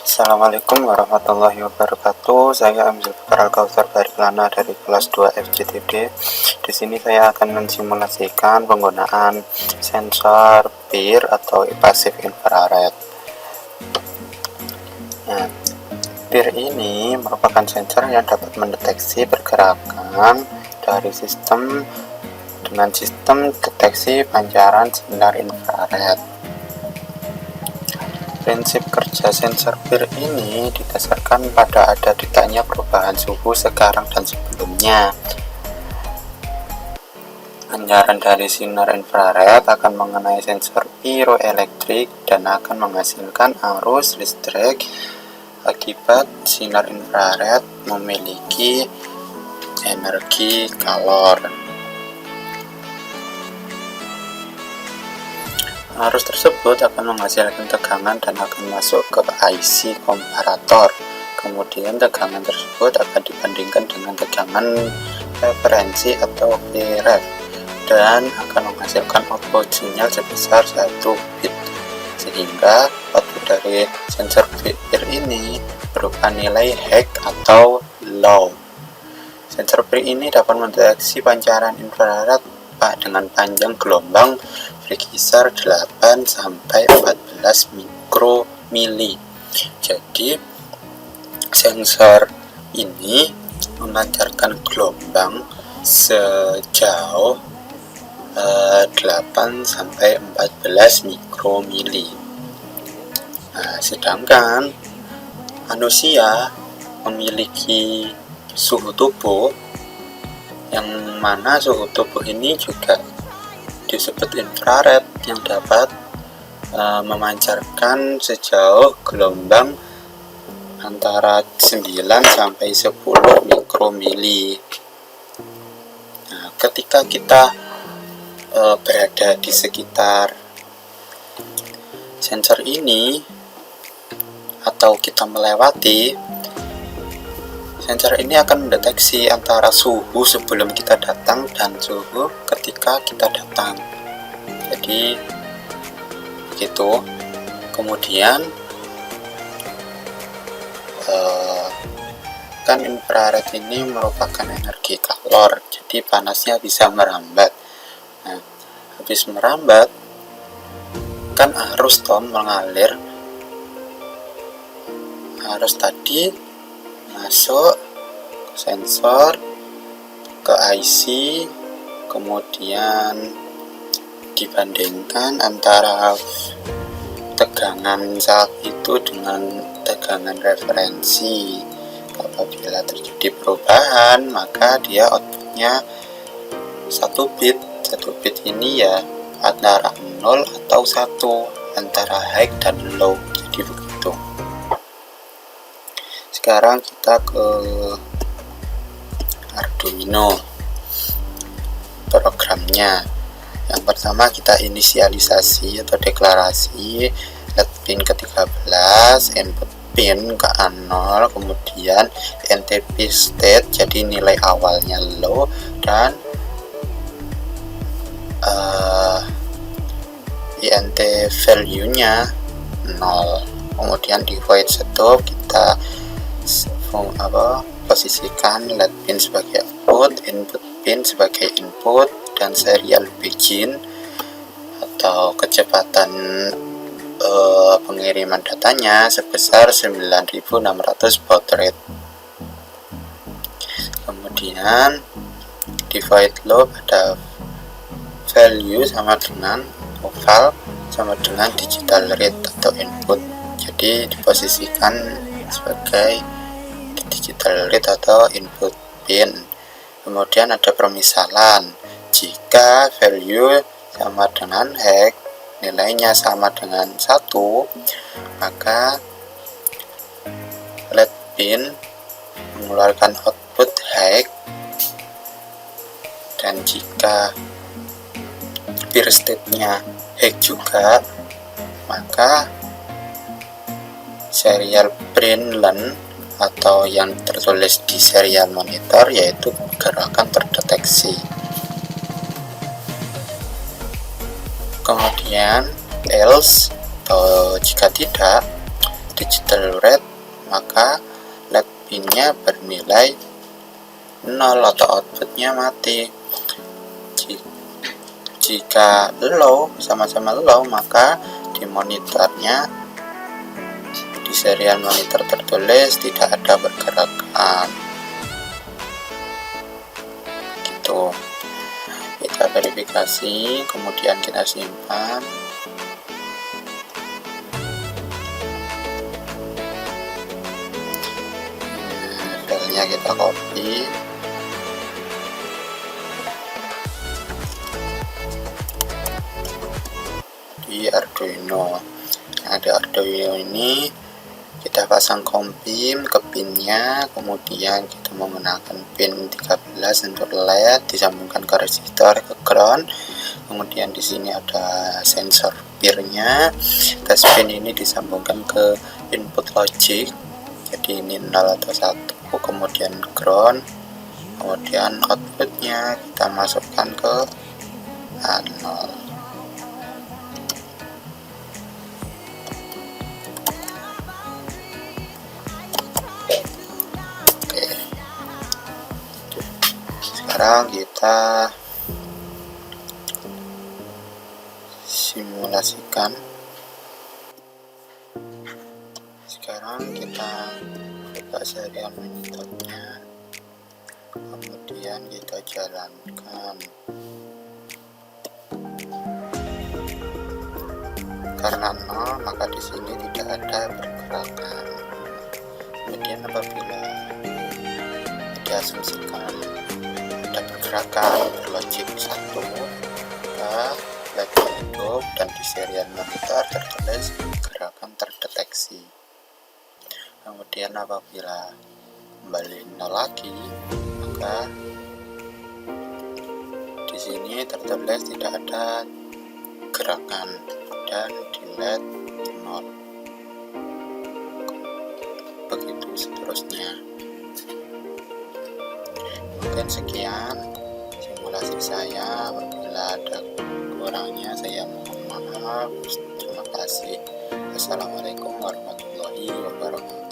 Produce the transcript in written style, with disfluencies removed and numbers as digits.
Assalamualaikum warahmatullahi wabarakatuh. Saya Amzil Fikar Al-Kautsar Bariklana dari kelas 2 FGTD. Di sini saya akan mensimulasikan penggunaan sensor PIR atau passive infrared. Nah, PIR ini merupakan sensor yang dapat mendeteksi pergerakan dari sistem dengan sistem deteksi pancaran sinar infrared. Prinsip kerja sensor PIR ini didasarkan pada ada ditanya perubahan suhu sekarang dan sebelumnya. Pancaran dari sinar infrared akan mengenai sensor piroelektrik dan akan menghasilkan arus listrik akibat sinar infrared memiliki energi kalor. Arus tersebut akan menghasilkan tegangan dan akan masuk ke IC komparator. Kemudian tegangan tersebut akan dibandingkan dengan tegangan referensi atau Vref dan akan menghasilkan output sinyal sebesar 1 bit, sehingga output dari sensor PIR ini berupa nilai high atau low. Sensor PIR ini dapat mendeteksi pancaran infrared dengan panjang gelombang berkisar 8 sampai 14 mikromili. Jadi sensor ini memancarkan gelombang sejauh 8 sampai 14 mikromili. Nah, sedangkan manusia memiliki suhu tubuh yang mana suhu tubuh ini juga disebut infrared yang dapat memancarkan sejauh gelombang antara 9 sampai 10 mikromili. Nah, ketika kita berada di sekitar sensor ini atau kita melewati, sensor ini akan mendeteksi antara suhu sebelum kita datang dan suhu ketika kita datang. Jadi begitu. Kemudian kan infrared ini merupakan energi kalor, jadi panasnya bisa merambat. Nah, habis merambat kan arus mengalir. Arus tadi masuk ke sensor, ke IC, kemudian dibandingkan antara tegangan saat itu dengan tegangan referensi. Apabila terjadi perubahan, maka dia outputnya 1 bit. 1 bit ini ya antara 0 atau 1, antara high dan low. Jadi begitu. Sekarang kita ke Arduino programnya. Yang pertama kita inisialisasi atau deklarasi LED pin ke-13, input pin ke A0, kemudian INTP state, jadi nilai awalnya low, dan INT value nya 0. Kemudian di void stop kita posisikan LED pin sebagai output, input pin sebagai input, dan serial begin atau kecepatan pengiriman datanya sebesar 9600 baud rate. Kemudian di void loop ada value sama dengan oval sama dengan digital rate atau input, jadi diposisikan sebagai digital rate atau input pin. Kemudian ada permisalan, jika value sama dengan high, nilainya sama dengan 1, maka LED pin mengeluarkan output high, dan jika PIR state-nya high juga, maka serial print len atau yang tertulis di serial monitor yaitu gerakan terdeteksi. Kemudian else atau jika tidak, digital red, maka LED pinnya bernilai 0 atau outputnya mati. Jika low, sama-sama low, maka di monitornya, di serial monitor tertulis tidak ada pergerakan. Gitu. Kita verifikasi, kemudian kita simpan. Filenya kita copy. Di Arduino. Nah, di Arduino ini kita pasang kompim ke pinnya, kemudian kita menggunakan pin 13 untuk LED, disambungkan ke resistor, ke ground. Kemudian di sini ada sensor peer-nya. Tes pin ini disambungkan ke input logic, jadi ini 0 atau 1, kemudian ground, kemudian outputnya kita masukkan ke A0. Sekarang kita simulasikan. Sekarang kita buka serial monitornya, kemudian kita jalankan. Karena 0, maka di sini tidak ada pergerakan. Kemudian apabila diasumsikan ada pergerakan berlogik 1, maka LED hidup dan di serial monitor tertulis gerakan terdeteksi. Kemudian apabila kembali 0 lagi, maka di sini tertulis tidak ada gerakan dan di LED 0. Begitu seterusnya. Mungkin sekian simulasi saya. Apabila ada kurangnya saya mohon maaf. Terima kasih. Assalamualaikum warahmatullahi wabarakatuh.